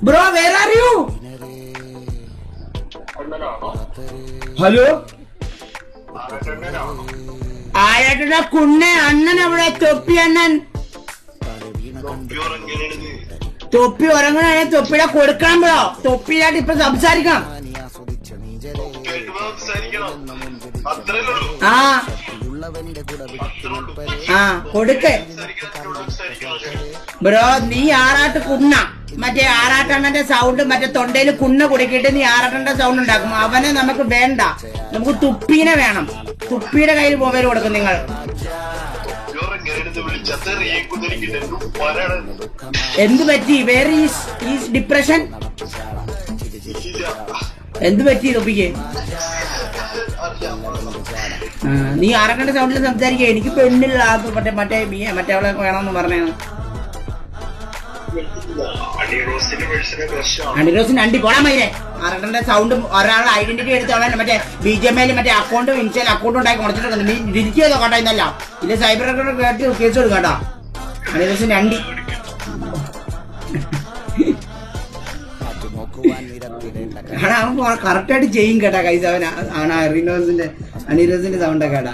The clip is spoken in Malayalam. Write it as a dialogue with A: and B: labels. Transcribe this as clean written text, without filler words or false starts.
A: Bro where are you? Hello ആരാട്ട കുണ്ണെ അണ്ണൻ അവിടെ തൊപ്പി അണ്ണൻ തൊപ്പി ഉറങ്ങണേ തൊപ്പിയുടെ കൊടുക്കണം ബ്രോ തൊപ്പിയായിട്ട് ഇപ്പൊ സംസാരിക്കണം ആ ആ കൊടുക്കേ ബ്രോ നീ ആറാട്ട് കുണ്ണ മറ്റേ ആറാട്ടണ്ണന്റെ സൗണ്ട് മറ്റേ തൊണ്ടയിൽ കുണ്ണ കുടുക്കിയിട്ട് നീ ആറാട്ടന്റെ സൗണ്ട് ഉണ്ടാക്കും അവനെ നമുക്ക് വേണ്ട നമുക്ക് തുപ്പീനെ വേണം തുപ്പിയുടെ കയ്യിൽ മൊബൈൽ കൊടുക്കും നിങ്ങൾ എന്ത് പറ്റി വേറെ ഈസ് ഡിപ്രഷൻ എന്ത് പറ്റി തൊപ്പിക്ക് നീ ആറാട്ടന്റെ സൗണ്ടിൽ സംസാരിക്കുക എനിക്ക് പെണ്ണില്ല മറ്റേ അവളെ വേണമെന്ന് പറഞ്ഞാണ് അണിറോസിന് അണ്ടി പോടാൻ മതിരെ ആറാട്ടന്റെ സൗണ്ട് ഒരാളുടെ ഐഡന്റിറ്റി എടുത്തോളാൻ മറ്റേ BGMയിൽ മറ്റേ അക്കൗണ്ട് ഇൻസ്റ്റയിൽ അക്കൗണ്ട് ഉണ്ടാക്കി മുടച്ചിട്ടുണ്ട് നീ ഡിലീറ്റ് ചെയ്തോ കേട്ടോ ഇന്നല്ല ഇല്ല സൈബർ കേട്ട് കേസ് കൊടുക്കും കേട്ടോ അണിറോസിന് അണ്ടി അവൻ കറക്റ്റായിട്ട് ചെയ്യും കേട്ടാ കൈസ് അവൻ അണിറോസിന്റെ സൗണ്ടൊക്കെ കേട്ടാ